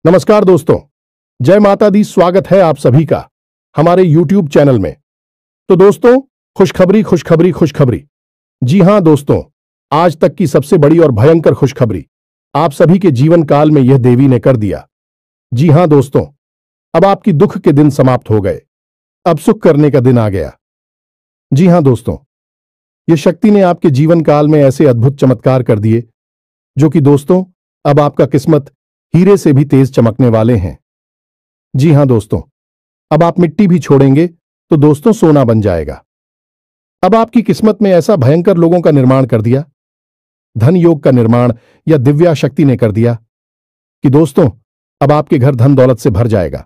नमस्कार दोस्तों। जय माता दी। स्वागत है आप सभी का हमारे YouTube चैनल में। तो दोस्तों, खुशखबरी खुशखबरी खुशखबरी। जी हां दोस्तों, आज तक की सबसे बड़ी और भयंकर खुशखबरी आप सभी के जीवन काल में यह देवी ने कर दिया। जी हां दोस्तों, अब आपकी दुख के दिन समाप्त हो गए। अब सुख करने का दिन आ गया। जी हां दोस्तों, यह शक्ति ने आपके जीवन काल में ऐसे अद्भुत चमत्कार कर दिए जो कि दोस्तों अब आपका किस्मत हीरे से भी तेज चमकने वाले हैं। जी हां दोस्तों, अब आप मिट्टी भी छोड़ेंगे तो दोस्तों सोना बन जाएगा। अब आपकी किस्मत में ऐसा भयंकर लोगों का निर्माण कर दिया, धन योग का निर्माण या दिव्या शक्ति ने कर दिया कि दोस्तों अब आपके घर धन दौलत से भर जाएगा।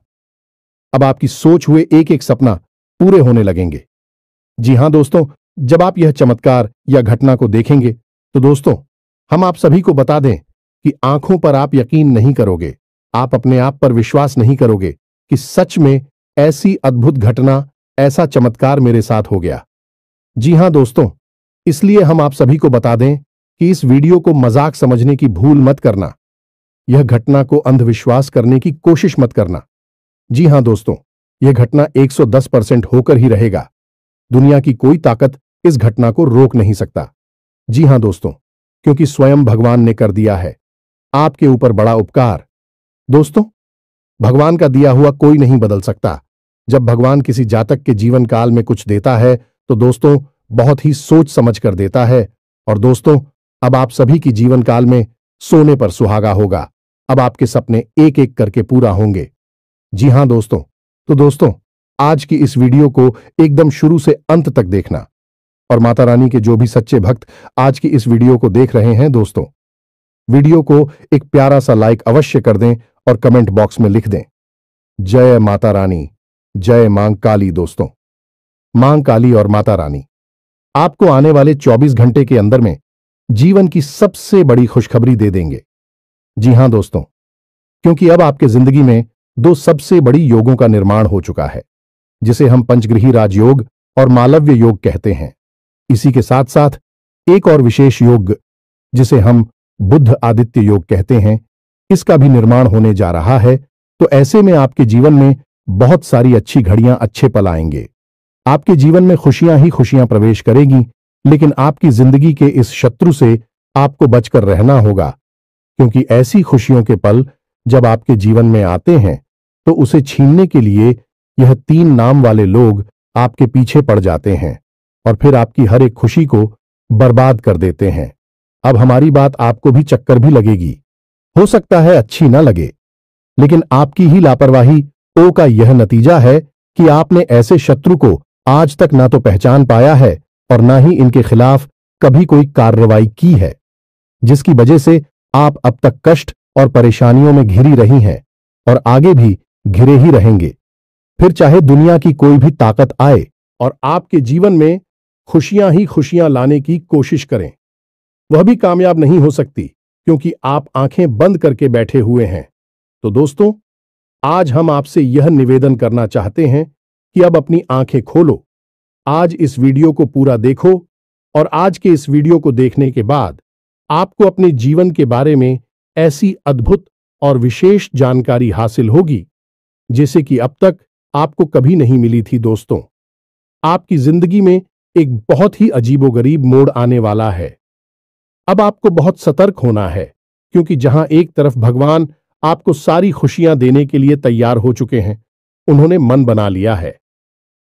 अब आपकी सोच हुए एक एक सपना पूरे होने लगेंगे। जी हां दोस्तों, जब आप यह चमत्कार या घटना को देखेंगे तो दोस्तों हम आप सभी को बता दें कि आंखों पर आप यकीन नहीं करोगे, आप अपने आप पर विश्वास नहीं करोगे कि सच में ऐसी अद्भुत घटना, ऐसा चमत्कार मेरे साथ हो गया। जी हां दोस्तों, इसलिए हम आप सभी को बता दें कि इस वीडियो को मजाक समझने की भूल मत करना, यह घटना को अंधविश्वास करने की कोशिश मत करना। जी हां दोस्तों, यह घटना 110% होकर ही रहेगा। दुनिया की कोई ताकत इस घटना को रोक नहीं सकता। जी हां दोस्तों, क्योंकि स्वयं भगवान ने कर दिया है आपके ऊपर बड़ा उपकार। दोस्तों, भगवान का दिया हुआ कोई नहीं बदल सकता। जब भगवान किसी जातक के जीवन काल में कुछ देता है तो दोस्तों बहुत ही सोच समझ कर देता है। और दोस्तों अब आप सभी की जीवन काल में सोने पर सुहागा होगा। अब आपके सपने एक एक करके पूरा होंगे। जी हां दोस्तों, तो दोस्तों आज की इस वीडियो को एकदम शुरू से अंत तक देखना। और माता रानी के जो भी सच्चे भक्त आज की इस वीडियो को देख रहे हैं दोस्तों, वीडियो को एक प्यारा सा लाइक अवश्य कर दें और कमेंट बॉक्स में लिख दें, जय माता रानी, जय मां काली। दोस्तों, मां काली और माता रानी आपको आने वाले 24 घंटे के अंदर में जीवन की सबसे बड़ी खुशखबरी दे देंगे। जी हां दोस्तों, क्योंकि अब आपके जिंदगी में दो सबसे बड़ी योगों का निर्माण हो चुका है, जिसे हम पंचग्रही राजयोग और मालव्य योग कहते हैं। इसी के साथ साथ एक और विशेष योग जिसे हम बुध आदित्य योग कहते हैं, इसका भी निर्माण होने जा रहा है। तो ऐसे में आपके जीवन में बहुत सारी अच्छी घड़ियां, अच्छे पल आएंगे। आपके जीवन में खुशियां ही खुशियां प्रवेश करेगी, लेकिन आपकी जिंदगी के इस शत्रु से आपको बचकर रहना होगा। क्योंकि ऐसी खुशियों के पल जब आपके जीवन में आते हैं तो उसे छीनने के लिए यह 3 नाम वाले लोग आपके पीछे पड़ जाते हैं और फिर आपकी हर एक खुशी को बर्बाद कर देते हैं। अब हमारी बात आपको भी चक्कर भी लगेगी, हो सकता है अच्छी ना लगे, लेकिन आपकी ही लापरवाही ओ का यह नतीजा है कि आपने ऐसे शत्रु को आज तक ना तो पहचान पाया है और ना ही इनके खिलाफ कभी कोई कार्रवाई की है, जिसकी वजह से आप अब तक कष्ट और परेशानियों में घिरी रही हैं और आगे भी घिरे ही रहेंगे। फिर चाहे दुनिया की कोई भी ताकत आए और आपके जीवन में खुशियां ही खुशियां लाने की कोशिश करें, वह भी कामयाब नहीं हो सकती, क्योंकि आप आंखें बंद करके बैठे हुए हैं। तो दोस्तों आज हम आपसे यह निवेदन करना चाहते हैं कि अब अपनी आंखें खोलो। आज इस वीडियो को पूरा देखो और आज के इस वीडियो को देखने के बाद आपको अपने जीवन के बारे में ऐसी अद्भुत और विशेष जानकारी हासिल होगी जैसे कि अब तक आपको कभी नहीं मिली थी। दोस्तों, आपकी जिंदगी में एक बहुत ही अजीबोगरीब मोड़ आने वाला है। अब आपको बहुत सतर्क होना है, क्योंकि जहां एक तरफ भगवान आपको सारी खुशियां देने के लिए तैयार हो चुके हैं, उन्होंने मन बना लिया है,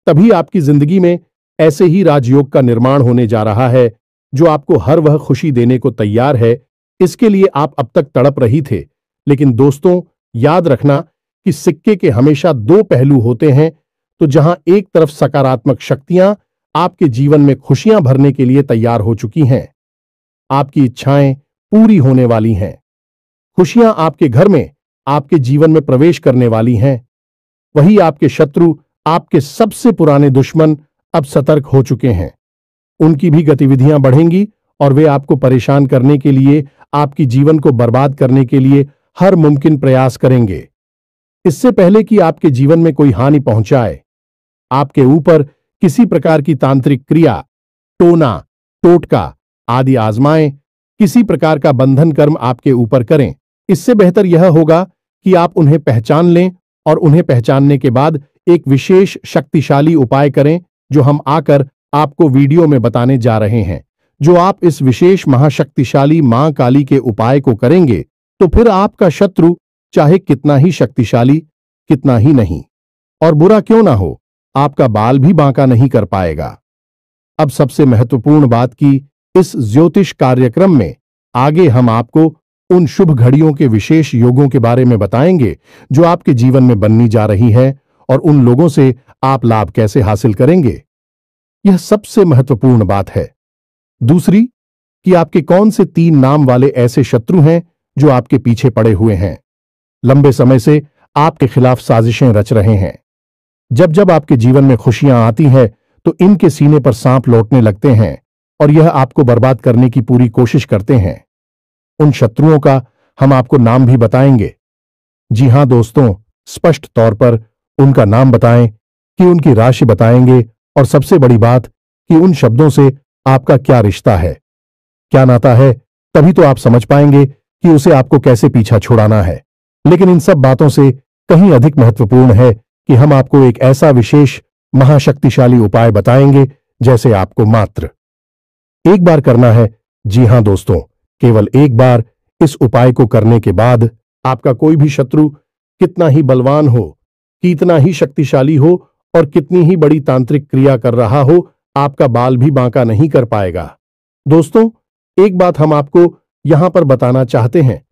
तभी आपकी जिंदगी में ऐसे ही राजयोग का निर्माण होने जा रहा है जो आपको हर वह खुशी देने को तैयार है। इसके लिए आप अब तक तड़प रही थे, लेकिन दोस्तों याद रखना कि सिक्के के हमेशा 2 पहलू होते हैं। तो जहां एक तरफ सकारात्मक शक्तियां आपके जीवन में खुशियां भरने के लिए तैयार हो चुकी हैं, आपकी इच्छाएं पूरी होने वाली हैं, खुशियां आपके घर में, आपके जीवन में प्रवेश करने वाली हैं, वही आपके शत्रु, आपके सबसे पुराने दुश्मन अब सतर्क हो चुके हैं। उनकी भी गतिविधियां बढ़ेंगी और वे आपको परेशान करने के लिए, आपकी जीवन को बर्बाद करने के लिए हर मुमकिन प्रयास करेंगे। इससे पहले कि आपके जीवन में कोई हानि पहुंचाए, आपके ऊपर किसी प्रकार की तांत्रिक क्रिया, टोना, टोटका आदि आजमाएं, किसी प्रकार का बंधन कर्म आपके ऊपर करें, इससे बेहतर यह होगा कि आप उन्हें पहचान लें और उन्हें पहचानने के बाद एक विशेष शक्तिशाली उपाय करें जो हम आकर आपको वीडियो में बताने जा रहे हैं। जो आप इस विशेष महाशक्तिशाली मां काली के उपाय को करेंगे तो फिर आपका शत्रु चाहे कितना ही शक्तिशाली कितना ही नहीं और बुरा क्यों ना हो, आपका बाल भी बांका नहीं कर पाएगा। अब सबसे महत्वपूर्ण बात की इस ज्योतिष कार्यक्रम में आगे हम आपको उन शुभ घड़ियों के विशेष योगों के बारे में बताएंगे जो आपके जीवन में बननी जा रही है और उन लोगों से आप लाभ कैसे हासिल करेंगे। यह सबसे महत्वपूर्ण बात है। दूसरी कि आपके कौन से 3 नाम वाले ऐसे शत्रु हैं जो आपके पीछे पड़े हुए हैं, लंबे समय से आपके खिलाफ साजिशें रच रहे हैं। जब जब आपके जीवन में खुशियां आती हैं तो इनके सीने पर सांप लौटने लगते हैं और यह आपको बर्बाद करने की पूरी कोशिश करते हैं। उन शत्रुओं का हम आपको नाम भी बताएंगे। जी हां दोस्तों, स्पष्ट तौर पर उनका नाम बताएं कि उनकी राशि बताएंगे और सबसे बड़ी बात कि उन शब्दों से आपका क्या रिश्ता है, क्या नाता है, तभी तो आप समझ पाएंगे कि उसे आपको कैसे पीछा छुड़ाना है। लेकिन इन सब बातों से कहीं अधिक महत्वपूर्ण है कि हम आपको एक ऐसा विशेष महाशक्तिशाली उपाय बताएंगे जैसे आपको मात्र एक बार करना है। जी हां दोस्तों, केवल एक बार इस उपाय को करने के बाद आपका कोई भी शत्रु कितना ही बलवान हो, कितना ही शक्तिशाली हो और कितनी ही बड़ी तांत्रिक क्रिया कर रहा हो, आपका बाल भी बांका नहीं कर पाएगा। दोस्तों, एक बात हम आपको यहां पर बताना चाहते हैं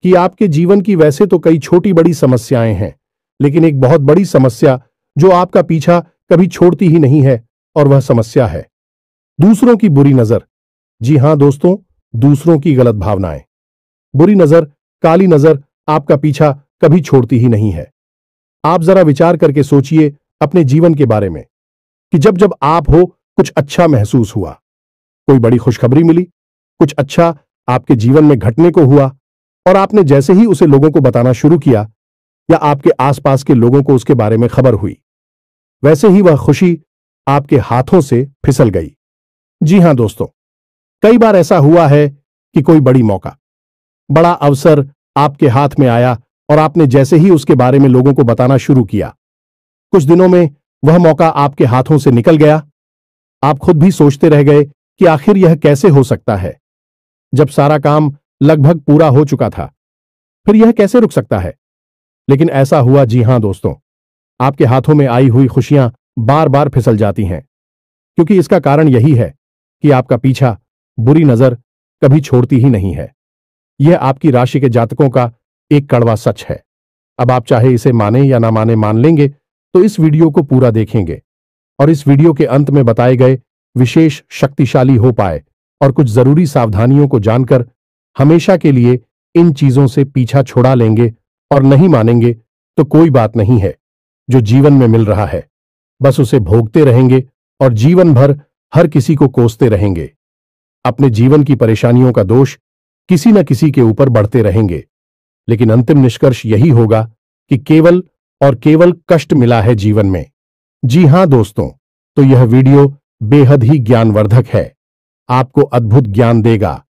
कि आपके जीवन की वैसे तो कई छोटी बड़ी समस्याएं हैं, लेकिन एक बहुत बड़ी समस्या जो आपका पीछा कभी छोड़ती ही नहीं है और वह समस्या है दूसरों की बुरी नजर। जी हां दोस्तों, दूसरों की गलत भावनाएं, बुरी नजर, काली नजर आपका पीछा कभी छोड़ती ही नहीं है। आप जरा विचार करके सोचिए अपने जीवन के बारे में कि जब जब आप हो कुछ अच्छा महसूस हुआ, कोई बड़ी खुशखबरी मिली, कुछ अच्छा आपके जीवन में घटने को हुआ और आपने जैसे ही उसे लोगों को बताना शुरू किया या आपके आसपास के लोगों को उसके बारे में खबर हुई, वैसे ही वह खुशी आपके हाथों से फिसल गई। जी हां दोस्तों, कई बार ऐसा हुआ है कि कोई बड़ी मौका, बड़ा अवसर आपके हाथ में आया और आपने जैसे ही उसके बारे में लोगों को बताना शुरू किया, कुछ दिनों में वह मौका आपके हाथों से निकल गया। आप खुद भी सोचते रह गए कि आखिर यह कैसे हो सकता है, जब सारा काम लगभग पूरा हो चुका था, फिर यह कैसे रुक सकता है। लेकिन ऐसा हुआ। जी हां दोस्तों, आपके हाथों में आई हुई खुशियां बार बार फिसल जाती हैं, क्योंकि इसका कारण यही है कि आपका पीछा बुरी नजर कभी छोड़ती ही नहीं है। यह आपकी राशि के जातकों का एक कड़वा सच है। अब आप चाहे इसे माने या ना माने, मान लेंगे तो इस वीडियो को पूरा देखेंगे और इस वीडियो के अंत में बताए गए विशेष शक्तिशाली हो पाए और कुछ जरूरी सावधानियों को जानकर हमेशा के लिए इन चीजों से पीछा छुड़ा लेंगे और नहीं मानेंगे तो कोई बात नहीं है। जो जीवन में मिल रहा है बस उसे भोगते रहेंगे और जीवन भर हर किसी को कोसते रहेंगे। अपने जीवन की परेशानियों का दोष किसी न किसी के ऊपर बढ़ते रहेंगे, लेकिन अंतिम निष्कर्ष यही होगा कि केवल और केवल कष्ट मिला है जीवन में। जी हां दोस्तों, तो यह वीडियो बेहद ही ज्ञानवर्धक है, आपको अद्भुत ज्ञान देगा।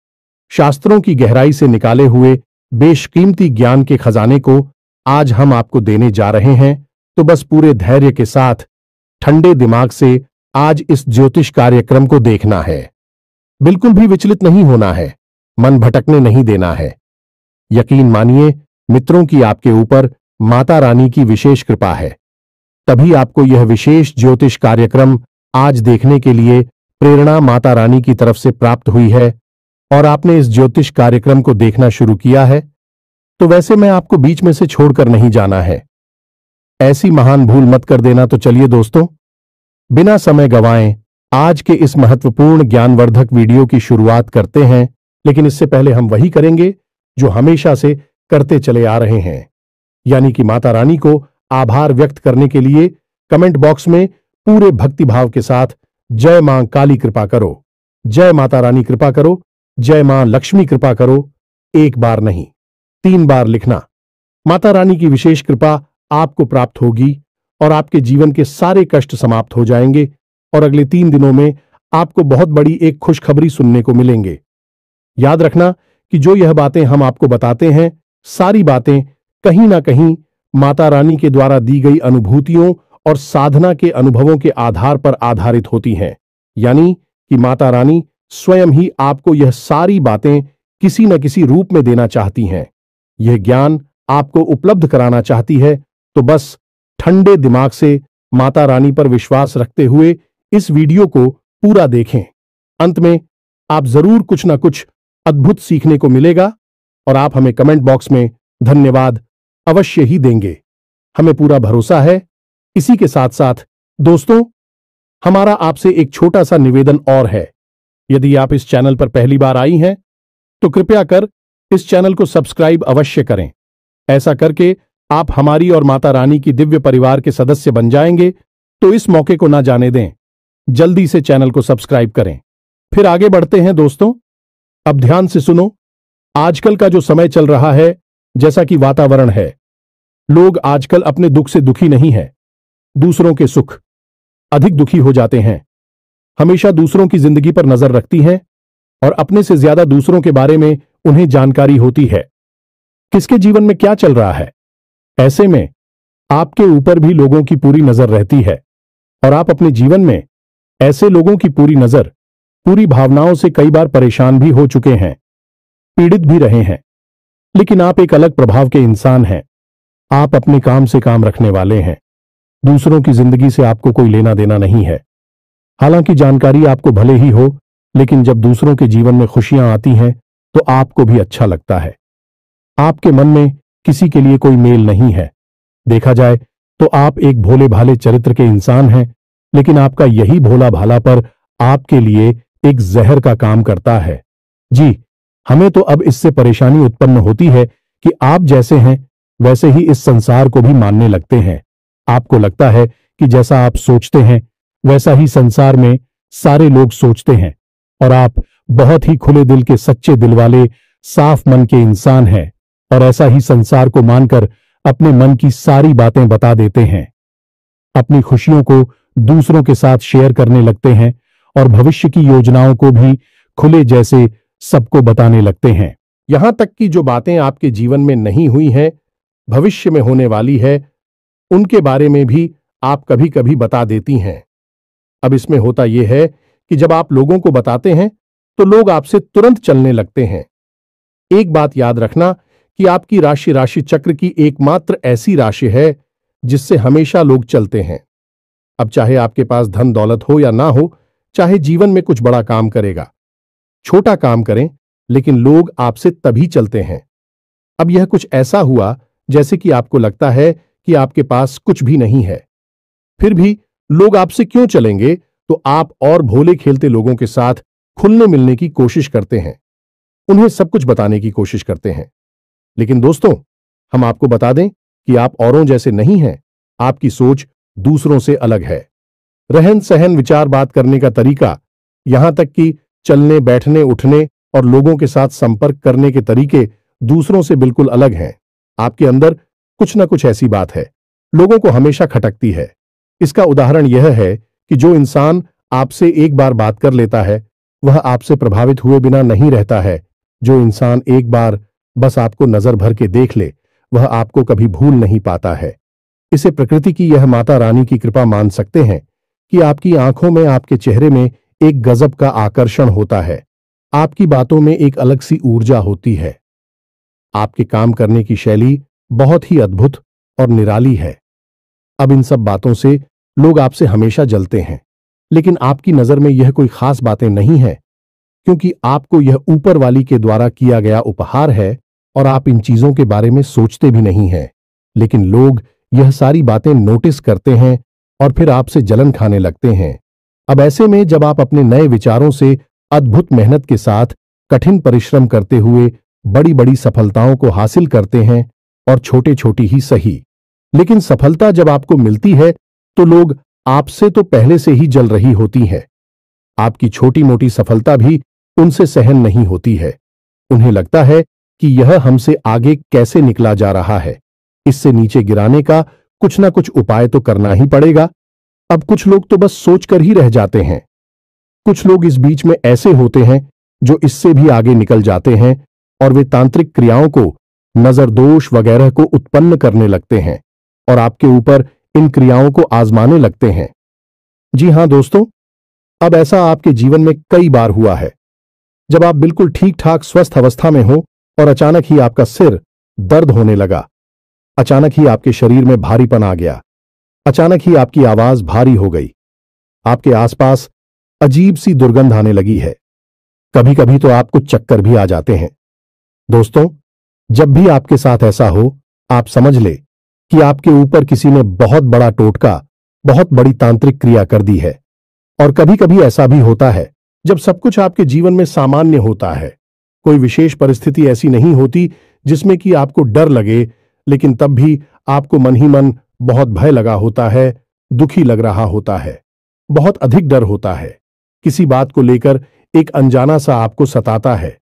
शास्त्रों की गहराई से निकाले हुए बेशकीमती ज्ञान के खजाने को आज हम आपको देने जा रहे हैं, तो बस पूरे धैर्य के साथ ठंडे दिमाग से आज इस ज्योतिष कार्यक्रम को देखना है। बिल्कुल भी विचलित नहीं होना है, मन भटकने नहीं देना है। यकीन मानिए मित्रों की आपके ऊपर माता रानी की विशेष कृपा है, तभी आपको यह विशेष ज्योतिष कार्यक्रम आज देखने के लिए प्रेरणा माता रानी की तरफ से प्राप्त हुई है और आपने इस ज्योतिष कार्यक्रम को देखना शुरू किया है। तो वैसे मैं आपको बीच में से छोड़कर नहीं जाना है, ऐसी महान भूल मत कर देना। तो चलिए दोस्तों, बिना समय गंवाएं आज के इस महत्वपूर्ण ज्ञानवर्धक वीडियो की शुरुआत करते हैं। लेकिन इससे पहले हम वही करेंगे जो हमेशा से करते चले आ रहे हैं, यानी कि माता रानी को आभार व्यक्त करने के लिए कमेंट बॉक्स में पूरे भक्तिभाव के साथ जय मां काली कृपा करो, जय माता रानी कृपा करो, जय मां लक्ष्मी कृपा करो, एक बार नहीं 3 बार लिखना। माता रानी की विशेष कृपा आपको प्राप्त होगी और आपके जीवन के सारे कष्ट समाप्त हो जाएंगे और अगले 3 दिनों में आपको बहुत बड़ी एक खुशखबरी सुनने को मिलेंगे। याद रखना कि जो यह बातें हम आपको बताते हैं, सारी बातें कहीं ना कहीं माता रानी के द्वारा दी गई अनुभूतियों और साधना के अनुभवों के आधार पर आधारित होती हैं। यानी कि माता रानी स्वयं ही आपको यह सारी बातें किसी न किसी रूप में देना चाहती हैं। यह ज्ञान आपको उपलब्ध कराना चाहती है। तो बस ठंडे दिमाग से माता रानी पर विश्वास रखते हुए इस वीडियो को पूरा देखें। अंत में आप जरूर कुछ ना कुछ अद्भुत सीखने को मिलेगा और आप हमें कमेंट बॉक्स में धन्यवाद अवश्य ही देंगे। हमें पूरा भरोसा है। इसी के साथ साथ दोस्तों, हमारा आपसे एक छोटा सा निवेदन और है। यदि आप इस चैनल पर पहली बार आई हैं तो कृपया कर इस चैनल को सब्सक्राइब अवश्य करें। ऐसा करके आप हमारी और माता रानी की दिव्य परिवार के सदस्य बन जाएंगे। तो इस मौके को ना जाने दें, जल्दी से चैनल को सब्सक्राइब करें। फिर आगे बढ़ते हैं दोस्तों। अब ध्यान से सुनो। आजकल का जो समय चल रहा है, जैसा कि वातावरण है, लोग आजकल अपने दुख से दुखी नहीं हैं, दूसरों के सुख अधिक दुखी हो जाते हैं। हमेशा दूसरों की जिंदगी पर नजर रखती हैं और अपने से ज्यादा दूसरों के बारे में उन्हें जानकारी होती है, किसके जीवन में क्या चल रहा है। ऐसे में आपके ऊपर भी लोगों की पूरी नजर रहती है और आप अपने जीवन में ऐसे लोगों की पूरी नजर, पूरी भावनाओं से कई बार परेशान भी हो चुके हैं, पीड़ित भी रहे हैं। लेकिन आप एक अलग प्रभाव के इंसान हैं। आप अपने काम से काम रखने वाले हैं। दूसरों की जिंदगी से आपको कोई लेना देना नहीं है। हालांकि जानकारी आपको भले ही हो, लेकिन जब दूसरों के जीवन में खुशियां आती हैं तो आपको भी अच्छा लगता है। आपके मन में किसी के लिए कोई मेल नहीं है। देखा जाए तो आप एक भोले भाले चरित्र के इंसान हैं, लेकिन आपका यही भोला भाला पर आपके लिए एक जहर का काम करता है। जी, हमें तो अब इससे परेशानी उत्पन्न होती है कि आप जैसे हैं वैसे ही इस संसार को भी मानने लगते हैं। आपको लगता है कि जैसा आप सोचते हैं वैसा ही संसार में सारे लोग सोचते हैं और आप बहुत ही खुले दिल के, सच्चे दिल वाले, साफ मन के इंसान हैं और ऐसा ही संसार को मानकर अपने मन की सारी बातें बता देते हैं। अपनी खुशियों को दूसरों के साथ शेयर करने लगते हैं और भविष्य की योजनाओं को भी खुले जैसे सबको बताने लगते हैं। यहां तक कि जो बातें आपके जीवन में नहीं हुई हैं, भविष्य में होने वाली है, उनके बारे में भी आप कभी कभी बता देती हैं। अब इसमें होता यह है कि जब आप लोगों को बताते हैं तो लोग आपसे तुरंत चलने लगते हैं। एक बात याद रखना कि आपकी राशि चक्र की एकमात्र ऐसी राशि है जिससे हमेशा लोग चलते हैं। अब चाहे आपके पास धन दौलत हो या ना हो, चाहे जीवन में कुछ बड़ा काम करेगा, छोटा काम करें, लेकिन लोग आपसे तभी चलते हैं। अब यह कुछ ऐसा हुआ जैसे कि आपको लगता है कि आपके पास कुछ भी नहीं है, फिर भी लोग आपसे क्यों चलेंगे? तो आप और भोले खेलते लोगों के साथ खुलने मिलने की कोशिश करते हैं, उन्हें सब कुछ बताने की कोशिश करते हैं। लेकिन दोस्तों, हम आपको बता दें कि आप औरों जैसे नहीं हैं। आपकी सोच दूसरों से अलग है। रहन सहन, विचार, बात करने का तरीका, यहां तक कि चलने, बैठने, उठने और लोगों के साथ संपर्क करने के तरीके दूसरों से बिल्कुल अलग हैं। आपके अंदर कुछ ना कुछ ऐसी बात है, लोगों को हमेशा खटकती है। इसका उदाहरण यह है कि जो इंसान आपसे एक बार बात कर लेता है वह आपसे प्रभावित हुए बिना नहीं रहता है। जो इंसान एक बार बस आपको नजर भर के देख ले वह आपको कभी भूल नहीं पाता है। इसे प्रकृति की यह माता रानी की कृपा मान सकते हैं कि आपकी आंखों में, आपके चेहरे में एक गजब का आकर्षण होता है। आपकी बातों में एक अलग सी ऊर्जा होती है। आपके काम करने की शैली बहुत ही अद्भुत और निराली है। अब इन सब बातों से लोग आपसे हमेशा जलते हैं, लेकिन आपकी नजर में यह कोई खास बातें नहीं है, क्योंकि आपको यह ऊपर वाली के द्वारा किया गया उपहार है और आप इन चीजों के बारे में सोचते भी नहीं हैं। लेकिन लोग यह सारी बातें नोटिस करते हैं और फिर आपसे जलन खाने लगते हैं। अब ऐसे में जब आप अपने नए विचारों से अद्भुत मेहनत के साथ कठिन परिश्रम करते हुए बड़ी बड़ी सफलताओं को हासिल करते हैं, और छोटे छोटी ही सही, लेकिन सफलता जब आपको मिलती है तो लोग आपसे तो पहले से ही जल रही होती है। आपकी छोटी मोटी सफलता भी उनसे सहन नहीं होती है। उन्हें लगता है कि यह हमसे आगे कैसे निकला जा रहा है, इससे नीचे गिराने का कुछ ना कुछ उपाय तो करना ही पड़ेगा। अब कुछ लोग तो बस सोचकर ही रह जाते हैं। कुछ लोग इस बीच में ऐसे होते हैं जो इससे भी आगे निकल जाते हैं और वे तांत्रिक क्रियाओं को नजर दोष वगैरह को उत्पन्न करने लगते हैं और आपके ऊपर इन क्रियाओं को आजमाने लगते हैं। जी हां दोस्तों, अब ऐसा आपके जीवन में कई बार हुआ है, जब आप बिल्कुल ठीक ठाक स्वस्थ अवस्था में हो और अचानक ही आपका सिर दर्द होने लगा, अचानक ही आपके शरीर में भारीपन आ गया, अचानक ही आपकी आवाज भारी हो गई, आपके आसपास अजीब सी दुर्गंध आने लगी है, कभी कभी तो आपको चक्कर भी आ जाते हैं। दोस्तों, जब भी आपके साथ ऐसा हो, आप समझ ले कि आपके ऊपर किसी ने बहुत बड़ा टोटका, बहुत बड़ी तांत्रिक क्रिया कर दी है। और कभी कभी ऐसा भी होता है जब सब कुछ आपके जीवन में सामान्य होता है, कोई विशेष परिस्थिति ऐसी नहीं होती जिसमें कि आपको डर लगे, लेकिन तब भी आपको मन ही मन बहुत भय लगा होता है, दुखी लग रहा होता है, बहुत अधिक डर होता है, किसी बात को लेकर एक अनजाना सा आपको सताता है,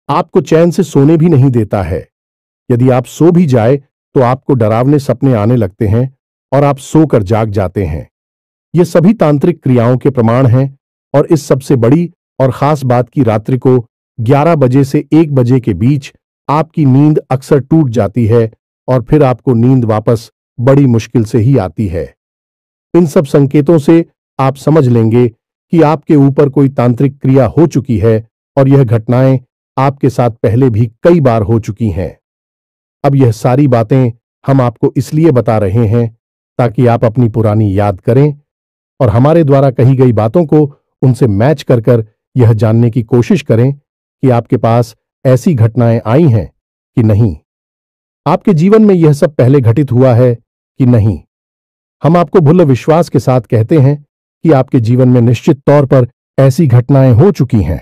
आपको चैन से सोने भी नहीं देता है। यदि आप सो भी जाए तो आपको डरावने सपने आने लगते हैं और आप सोकर जाग जाते हैं। ये सभी तांत्रिक क्रियाओं के प्रमाण हैं। और इस सबसे बड़ी और खास बात की रात्रि को 11 बजे से 1 बजे के बीच आपकी नींद अक्सर टूट जाती है और फिर आपको नींद वापस बड़ी मुश्किल से ही आती है। इन सब संकेतों से आप समझ लेंगे कि आपके ऊपर कोई तांत्रिक क्रिया हो चुकी है और यह घटनाएं आपके साथ पहले भी कई बार हो चुकी हैं। अब यह सारी बातें हम आपको इसलिए बता रहे हैं ताकि आप अपनी पुरानी याद करें और हमारे द्वारा कही गई बातों को उनसे मैच कर कर यह जानने की कोशिश करें कि आपके पास ऐसी घटनाएं आई हैं कि नहीं, आपके जीवन में यह सब पहले घटित हुआ है कि नहीं। हम आपको भुल्ल विश्वास के साथ कहते हैं कि आपके जीवन में निश्चित तौर पर ऐसी घटनाएं हो चुकी हैं।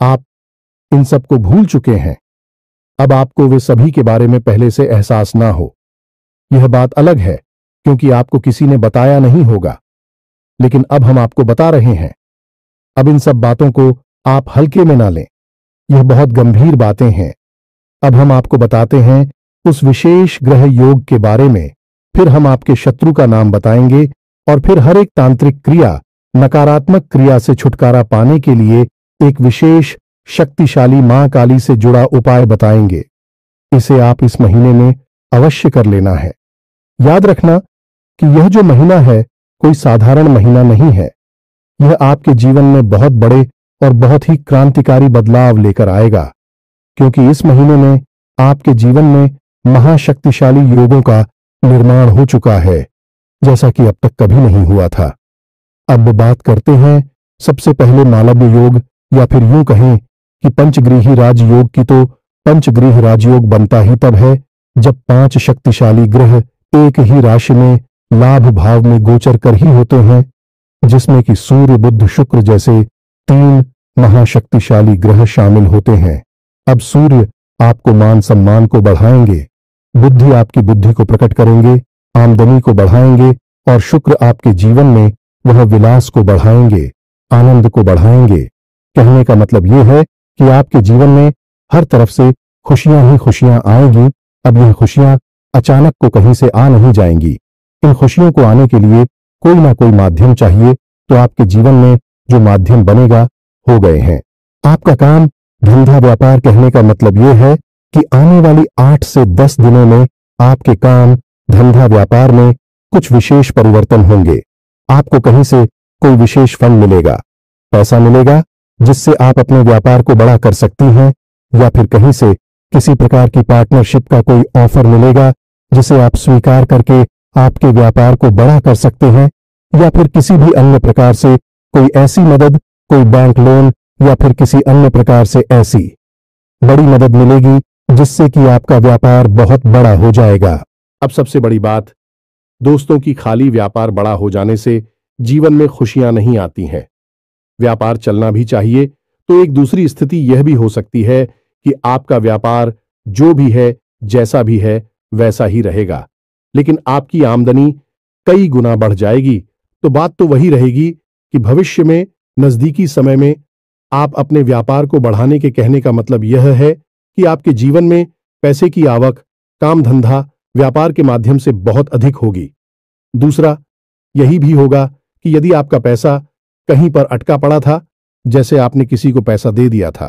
आप इन सब को भूल चुके हैं। अब आपको वे सभी के बारे में पहले से एहसास ना हो, यह बात अलग है क्योंकि आपको किसी ने बताया नहीं होगा, लेकिन अब हम आपको बता रहे हैं। अब इन सब बातों को आप हल्के में ना लें, यह बहुत गंभीर बातें हैं। अब हम आपको बताते हैं उस विशेष ग्रह योग के बारे में, फिर हम आपके शत्रु का नाम बताएंगे और फिर हर एक तांत्रिक क्रिया, नकारात्मक क्रिया से छुटकारा पाने के लिए एक विशेष शक्तिशाली मां काली से जुड़ा उपाय बताएंगे। इसे आप इस महीने में अवश्य कर लेना है। याद रखना कि यह जो महीना है कोई साधारण महीना नहीं है। यह आपके जीवन में बहुत बड़े और बहुत ही क्रांतिकारी बदलाव लेकर आएगा, क्योंकि इस महीने में आपके जीवन में महाशक्तिशाली योगों का निर्माण हो चुका है, जैसा कि अब तक कभी नहीं हुआ था। अब बात करते हैं सबसे पहले मालव्य योग, या फिर यूं कहें कि पंचग्रीही राजयोग की। तो पंचग्रीह राजयोग बनता ही तब है जब 5 शक्तिशाली ग्रह एक ही राशि में लाभ भाव में गोचर कर ही होते हैं, जिसमें कि सूर्य, बुध, शुक्र जैसे 3 महाशक्तिशाली ग्रह शामिल होते हैं। अब सूर्य आपको मान सम्मान को बढ़ाएंगे, बुद्धि आपकी बुद्धि को प्रकट करेंगे, आमदनी को बढ़ाएंगे, और शुक्र आपके जीवन में वह विलास को बढ़ाएंगे, आनंद को बढ़ाएंगे। कहने का मतलब यह है कि आपके जीवन में हर तरफ से खुशियां ही खुशियां आएंगी। अब यह खुशियां अचानक को कहीं से आ नहीं जाएंगी। इन खुशियों को आने के लिए कोई ना कोई माध्यम चाहिए, तो आपके जीवन में जो माध्यम बनेगा हो गए हैं। आपका काम, धंधा, व्यापार, कहने का मतलब यह है कि आने वाली 8 से 10 दिनों में आपके काम, धंधा, व्यापार में कुछ विशेष परिवर्तन होंगे। आपको कहीं से कोई विशेष फल मिलेगा, पैसा मिलेगा, जिससे आप अपने व्यापार को बड़ा कर सकती हैं, या फिर कहीं से किसी प्रकार की पार्टनरशिप का कोई ऑफर मिलेगा जिसे आप स्वीकार करके आपके व्यापार को बड़ा कर सकते हैं, या फिर किसी भी अन्य प्रकार से कोई ऐसी मदद, कोई बैंक लोन या फिर किसी अन्य प्रकार से ऐसी बड़ी मदद मिलेगी जिससे कि आपका व्यापार बहुत बड़ा हो जाएगा। अब सबसे बड़ी बात दोस्तों की, खाली व्यापार बड़ा हो जाने से जीवन में खुशियां नहीं आती हैं। व्यापार चलना भी चाहिए, तो एक दूसरी स्थिति यह भी हो सकती है कि आपका व्यापार जो भी है, जैसा भी है, वैसा ही रहेगा, लेकिन आपकी आमदनी कई गुना बढ़ जाएगी। तो बात तो वही रहेगी कि भविष्य में, नजदीकी समय में आप अपने व्यापार को बढ़ाने के कहने का मतलब यह है कि आपके जीवन में पैसे की आवक, काम धंधा, व्यापार के माध्यम से बहुत अधिक होगी। दूसरा यही भी होगा कि यदि आपका पैसा कहीं पर अटका पड़ा था, जैसे आपने किसी को पैसा दे दिया था,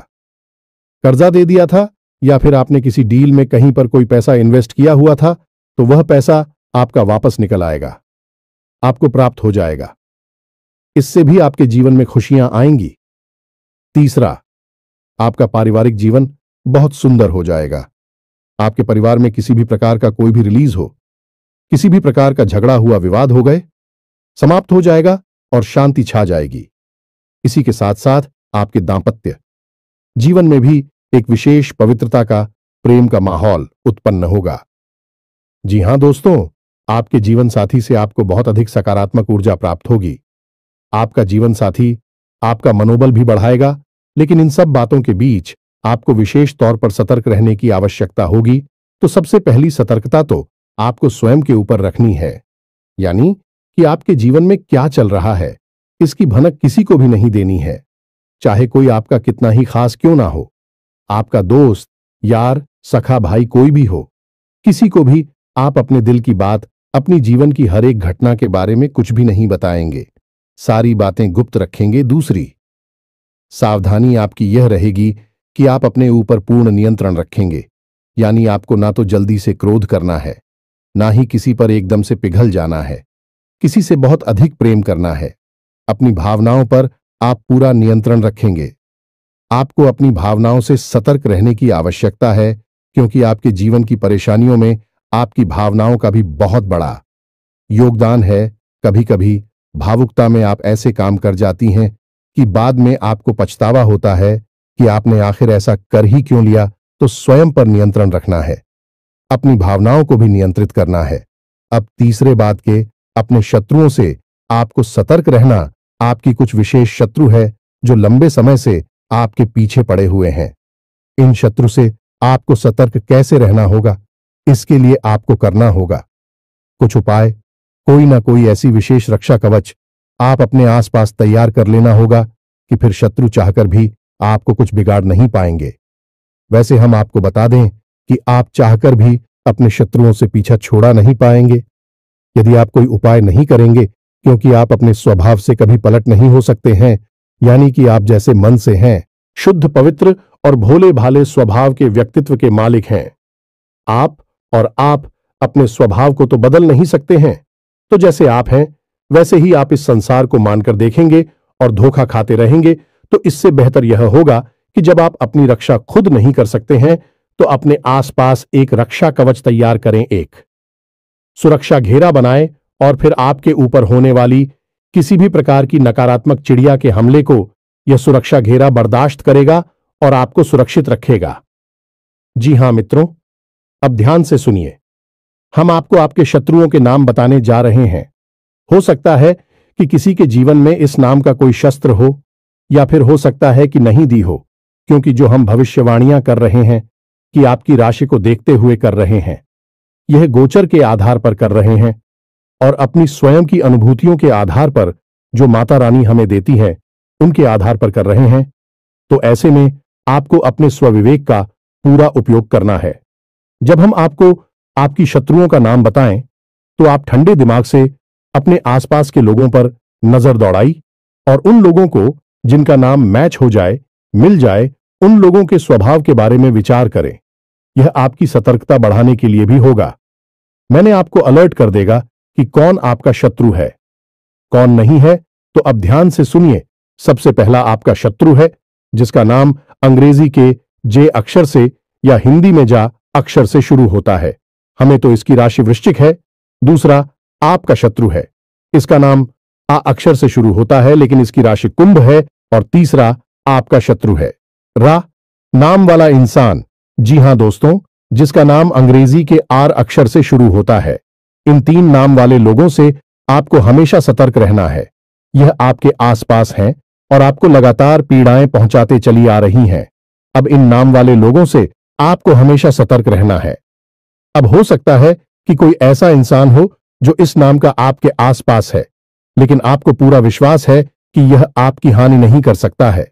कर्जा दे दिया था, या फिर आपने किसी डील में कहीं पर कोई पैसा इन्वेस्ट किया हुआ था, तो वह पैसा आपका वापस निकल आएगा, आपको प्राप्त हो जाएगा। इससे भी आपके जीवन में खुशियां आएंगी। तीसरा, आपका पारिवारिक जीवन बहुत सुंदर हो जाएगा। आपके परिवार में किसी भी प्रकार का कोई भी रिलीज हो, किसी भी प्रकार का झगड़ा हुआ विवाद हो गए, समाप्त हो जाएगा और शांति छा जाएगी। इसी के साथ साथ आपके दांपत्य जीवन में भी एक विशेष पवित्रता का, प्रेम का माहौल उत्पन्न होगा। जी हां दोस्तों, आपके जीवन साथी से आपको बहुत अधिक सकारात्मक ऊर्जा प्राप्त होगी। आपका जीवन साथी आपका मनोबल भी बढ़ाएगा, लेकिन इन सब बातों के बीच आपको विशेष तौर पर सतर्क रहने की आवश्यकता होगी। तो सबसे पहली सतर्कता तो आपको स्वयं के ऊपर रखनी है, यानी कि आपके जीवन में क्या चल रहा है इसकी भनक किसी को भी नहीं देनी है, चाहे कोई आपका कितना ही खास क्यों ना हो। आपका दोस्त, यार, सखा, भाई कोई भी हो, किसी को भी आप अपने दिल की बात, अपनी जीवन की हर एक घटना के बारे में कुछ भी नहीं बताएंगे, सारी बातें गुप्त रखेंगे। दूसरी सावधानी आपकी यह रहेगी कि आप अपने ऊपर पूर्ण नियंत्रण रखेंगे, यानी आपको ना तो जल्दी से क्रोध करना है, ना ही किसी पर एकदम से पिघल जाना है, किसी से बहुत अधिक प्रेम करना है। अपनी भावनाओं पर आप पूरा नियंत्रण रखेंगे। आपको अपनी भावनाओं से सतर्क रहने की आवश्यकता है, क्योंकि आपके जीवन की परेशानियों में आपकी भावनाओं का भी बहुत बड़ा योगदान है। कभी कभी भावुकता में आप ऐसे काम कर जाती हैं कि बाद में आपको पछतावा होता है कि आपने आखिर ऐसा कर ही क्यों लिया। तो स्वयं पर नियंत्रण रखना है, अपनी भावनाओं को भी नियंत्रित करना है। अब तीसरे बात के, अपने शत्रुओं से आपको सतर्क रहना। आपकी कुछ विशेष शत्रु है जो लंबे समय से आपके पीछे पड़े हुए हैं। इन शत्रु से आपको सतर्क कैसे रहना होगा, इसके लिए आपको करना होगा कुछ उपाय। कोई ना कोई ऐसी विशेष रक्षा कवच आप अपने आसपास तैयार कर लेना होगा कि फिर शत्रु चाहकर भी आपको कुछ बिगाड़ नहीं पाएंगे। वैसे हम आपको बता दें कि आप चाहकर भी अपने शत्रुओं से पीछा छोड़ा नहीं पाएंगे यदि आप कोई उपाय नहीं करेंगे, क्योंकि आप अपने स्वभाव से कभी पलट नहीं हो सकते हैं। यानी कि आप जैसे मन से हैं, शुद्ध, पवित्र और भोले भाले स्वभाव के व्यक्तित्व के मालिक हैं आप अपने स्वभाव को तो बदल नहीं सकते हैं। तो जैसे आप हैं वैसे ही आप इस संसार को मानकर देखेंगे और धोखा खाते रहेंगे। तो इससे बेहतर यह होगा कि जब आप अपनी रक्षा खुद नहीं कर सकते हैं तो अपने आसपास एक रक्षा कवच तैयार करें, एक सुरक्षा घेरा बनाएं और फिर आपके ऊपर होने वाली किसी भी प्रकार की नकारात्मक चिड़िया के हमले को यह सुरक्षा घेरा बर्दाश्त करेगा और आपको सुरक्षित रखेगा। जी हां मित्रों, अब ध्यान से सुनिए। हम आपको आपके शत्रुओं के नाम बताने जा रहे हैं। हो सकता है कि किसी के जीवन में इस नाम का कोई शस्त्र हो, या फिर हो सकता है कि नहीं दी हो, क्योंकि जो हम भविष्यवाणियां कर रहे हैं कि आपकी राशि को देखते हुए कर रहे हैं, यह गोचर के आधार पर कर रहे हैं और अपनी स्वयं की अनुभूतियों के आधार पर जो माता रानी हमें देती है उनके आधार पर कर रहे हैं। तो ऐसे में आपको अपने स्वविवेक का पूरा उपयोग करना है। जब हम आपको आपकी शत्रुओं का नाम बताएं तो आप ठंडे दिमाग से अपने आसपास के लोगों पर नजर दौड़ाई और उन लोगों को जिनका नाम मैच हो जाए, मिल जाए, उन लोगों के स्वभाव के बारे में विचार करें। यह आपकी सतर्कता बढ़ाने के लिए भी होगा। मैंने आपको अलर्ट कर देगा कि कौन आपका शत्रु है, कौन नहीं है। तो अब ध्यान से सुनिए। सबसे पहला आपका शत्रु है जिसका नाम अंग्रेजी के जे अक्षर से या हिंदी में जा अक्षर से शुरू होता है। हमें तो इसकी राशि वृश्चिक है। दूसरा आपका शत्रु है, इसका नाम आ अक्षर से शुरू होता है लेकिन इसकी राशि कुंभ है। और तीसरा आपका शत्रु है रा नाम वाला इंसान। जी हां दोस्तों, जिसका नाम अंग्रेजी के आर अक्षर से शुरू होता है। इन तीन नाम वाले लोगों से आपको हमेशा सतर्क रहना है। यह आपके आसपास हैं और आपको लगातार पीड़ाएं पहुंचाते चली आ रही हैं। अब इन नाम वाले लोगों से आपको हमेशा सतर्क रहना है। अब हो सकता है कि कोई ऐसा इंसान हो जो इस नाम का आपके आसपास है, लेकिन आपको पूरा विश्वास है कि यह आपकी हानि नहीं कर सकता है।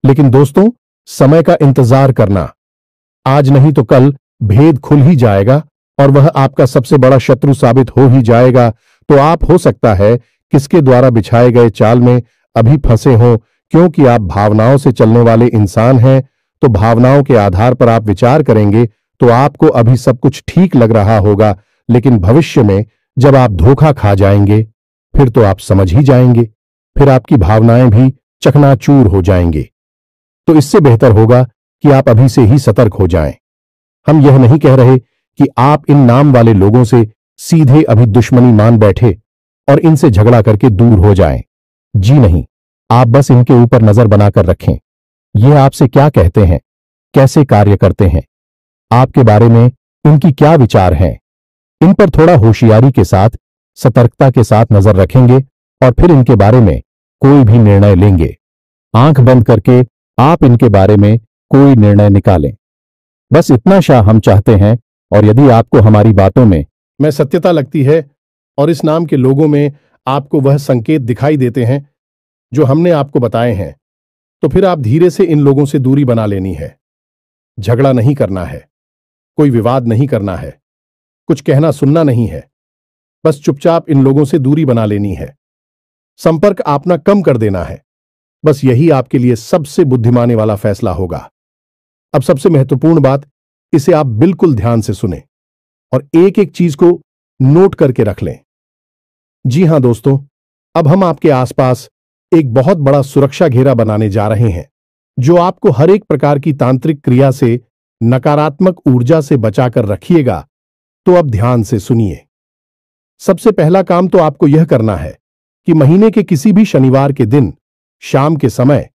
लेकिन दोस्तों, समय का इंतजार करना, आज नहीं तो कल भेद खुल ही जाएगा और वह आपका सबसे बड़ा शत्रु साबित हो ही जाएगा। तो आप हो सकता है किसके द्वारा बिछाए गए चाल में अभी फंसे हो, क्योंकि आप भावनाओं से चलने वाले इंसान हैं। तो भावनाओं के आधार पर आप विचार करेंगे तो आपको अभी सब कुछ ठीक लग रहा होगा, लेकिन भविष्य में जब आप धोखा खा जाएंगे फिर तो आप समझ ही जाएंगे, फिर आपकी भावनाएं भी चकनाचूर हो जाएंगे। तो इससे बेहतर होगा कि आप अभी से ही सतर्क हो जाएं। हम यह नहीं कह रहे कि आप इन नाम वाले लोगों से सीधे अभी दुश्मनी मान बैठे और इनसे झगड़ा करके दूर हो जाएं। जी नहीं, आप बस इनके ऊपर नजर बनाकर रखें। ये आपसे क्या कहते हैं, कैसे कार्य करते हैं, आपके बारे में इनकी क्या विचार हैं, इन पर थोड़ा होशियारी के साथ, सतर्कता के साथ नजर रखेंगे और फिर इनके बारे में कोई भी निर्णय लेंगे। आंख बंद करके आप इनके बारे में कोई निर्णय निकालें। बस इतना शाह हम चाहते हैं, और यदि आपको हमारी बातों में सत्यता लगती है और इस नाम के लोगों में आपको वह संकेत दिखाई देते हैं जो हमने आपको बताए हैं, तो फिर आप धीरे से इन लोगों से दूरी बना लेनी है। झगड़ा नहीं करना है, कोई विवाद नहीं करना है, कुछ कहना सुनना नहीं है, बस चुपचाप इन लोगों से दूरी बना लेनी है। संपर्क अपना कम कर देना है। बस यही आपके लिए सबसे बुद्धिमानी वाला फैसला होगा। अब सबसे महत्वपूर्ण बात, इसे आप बिल्कुल ध्यान से सुनें और एक एक चीज को नोट करके रख लें। जी हां दोस्तों, अब हम आपके आसपास एक बहुत बड़ा सुरक्षा घेरा बनाने जा रहे हैं, जो आपको हर एक प्रकार की तांत्रिक क्रिया से, नकारात्मक ऊर्जा से बचाकर रखिएगा। तो अब ध्यान से सुनिए। सबसे पहला काम तो आपको यह करना है कि महीने के किसी भी शनिवार के दिन शाम के समय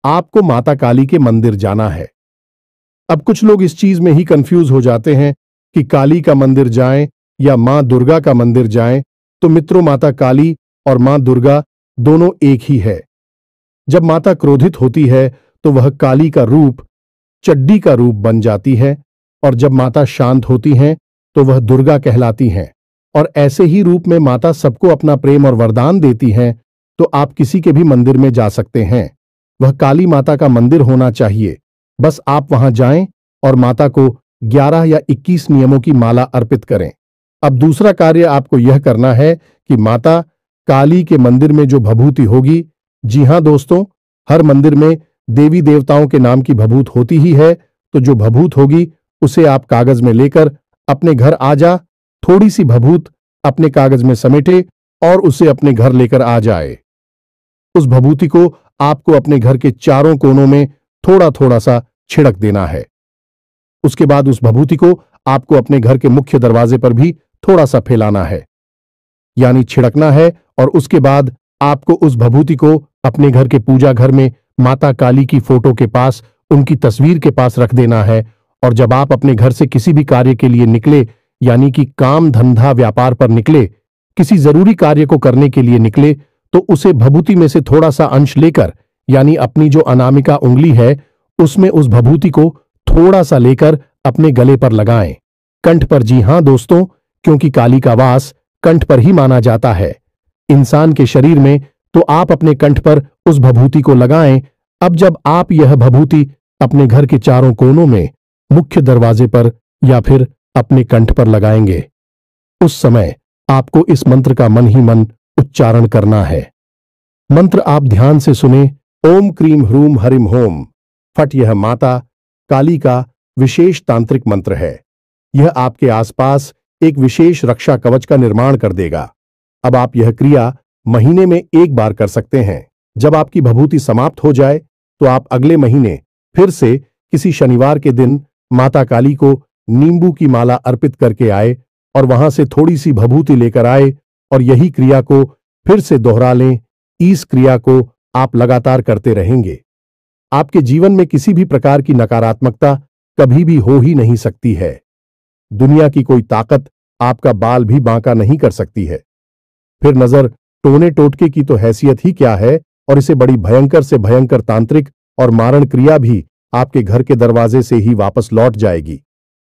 आपको माता काली के मंदिर जाना है। अब कुछ लोग इस चीज में ही कंफ्यूज हो जाते हैं कि काली का मंदिर जाएं या मां दुर्गा का मंदिर जाएं। तो मित्रों, माता काली और मां दुर्गा दोनों एक ही है। जब माता क्रोधित होती है तो वह काली का रूप, चड्डी का रूप बन जाती है, और जब माता शांत होती हैं तो वह दुर्गा कहलाती हैं। और ऐसे ही रूप में माता सबको अपना प्रेम और वरदान देती हैं। तो आप किसी के भी मंदिर में जा सकते हैं, वह काली माता का मंदिर होना चाहिए। बस आप वहां जाएं और माता को 11 या 21 नियमों की माला अर्पित करें। अब दूसरा कार्य आपको यह करना है कि माता काली के मंदिर में जो भभूति होगी, जी हां दोस्तों, हर मंदिर में देवी देवताओं के नाम की भभूत होती ही है, तो जो भभूत होगी उसे आप कागज में लेकर अपने घर आ जा। थोड़ी सी भभूत अपने कागज में समेटे और उसे अपने घर लेकर आ जाए। उस भभूति को आपको अपने घर के चारों कोनों में थोड़ा थोड़ा सा छिड़क देना है। उसके बाद उस भभूति को आपको अपने घर के मुख्य दरवाजे पर भी थोड़ा सा फैलाना है, यानी छिड़कना है। और उसके बाद आपको उस भभूति को अपने घर के पूजा घर में माता काली की फोटो के पास, उनकी तस्वीर के पास रख देना है। और जब आप अपने घर से किसी भी कार्य के लिए निकले, यानी कि काम धंधा व्यापार पर निकले, किसी जरूरी कार्य को करने के लिए निकले, तो उसे भभूति में से थोड़ा सा अंश लेकर, यानी अपनी जो अनामिका उंगली है उसमें उस भभूति को थोड़ा सा लेकर अपने गले पर लगाएं, कंठ पर। जी हां दोस्तों, क्योंकि काली का वास कंठ पर ही माना जाता है इंसान के शरीर में, तो आप अपने कंठ पर उस भभूति को लगाएं। अब जब आप यह भभूति अपने घर के चारों कोनों में, मुख्य दरवाजे पर या फिर अपने कंठ पर लगाएंगे, उस समय आपको इस मंत्र का मन ही मन उच्चारण करना है। मंत्र आप ध्यान से सुने। ओम क्रीम ह्रूम हरिम होम फट। यह माता काली का विशेष तांत्रिक मंत्र है। यह आपके आसपास एक विशेष रक्षा कवच का निर्माण कर देगा। अब आप यह क्रिया महीने में एक बार कर सकते हैं। जब आपकी भभूति समाप्त हो जाए तो आप अगले महीने फिर से किसी शनिवार के दिन माता काली को नींबू की माला अर्पित करके आए और वहां से थोड़ी सी भभूति लेकर आए और यही क्रिया को फिर से दोहरा लें। इस क्रिया को आप लगातार करते रहेंगे। आपके जीवन में किसी भी प्रकार की नकारात्मकता कभी भी हो ही नहीं सकती है। दुनिया की कोई ताकत आपका बाल भी बांका नहीं कर सकती है। फिर नजर टोने टोटके की तो हैसियत ही क्या है, और इसे बड़ी भयंकर से भयंकर तांत्रिक और मारण क्रिया भी आपके घर के दरवाजे से ही वापस लौट जाएगी,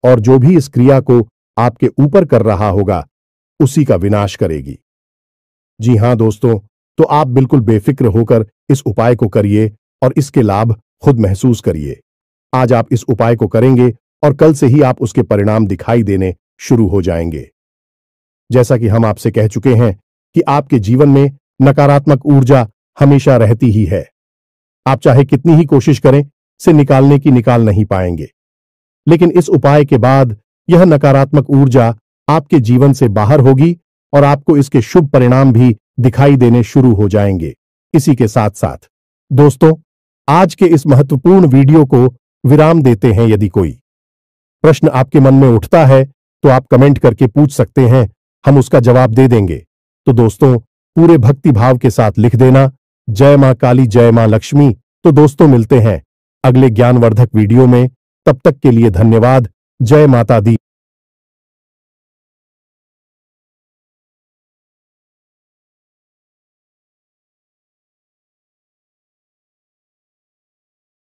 और जो भी इस क्रिया को आपके ऊपर कर रहा होगा उसी का विनाश करेगी। जी हां दोस्तों, तो आप बिल्कुल बेफिक्र होकर इस उपाय को करिए और इसके लाभ खुद महसूस करिए। आज आप इस उपाय को करेंगे और कल से ही आप उसके परिणाम दिखाई देने शुरू हो जाएंगे। जैसा कि हम आपसे कह चुके हैं कि आपके जीवन में नकारात्मक ऊर्जा हमेशा रहती ही है। आप चाहे कितनी ही कोशिश करें, से निकालने की निकाल नहीं पाएंगे। लेकिन इस उपाय के बाद यह नकारात्मक ऊर्जा आपके जीवन से बाहर होगी और आपको इसके शुभ परिणाम भी दिखाई देने शुरू हो जाएंगे। इसी के साथ साथ दोस्तों, आज के इस महत्वपूर्ण वीडियो को विराम देते हैं। यदि कोई प्रश्न आपके मन में उठता है तो आप कमेंट करके पूछ सकते हैं, हम उसका जवाब दे देंगे। तो दोस्तों, पूरे भक्ति भाव के साथ लिख देना, जय मां काली, जय मां लक्ष्मी। तो दोस्तों, मिलते हैं अगले ज्ञानवर्धक वीडियो में। तब तक के लिए धन्यवाद। जय माता दी।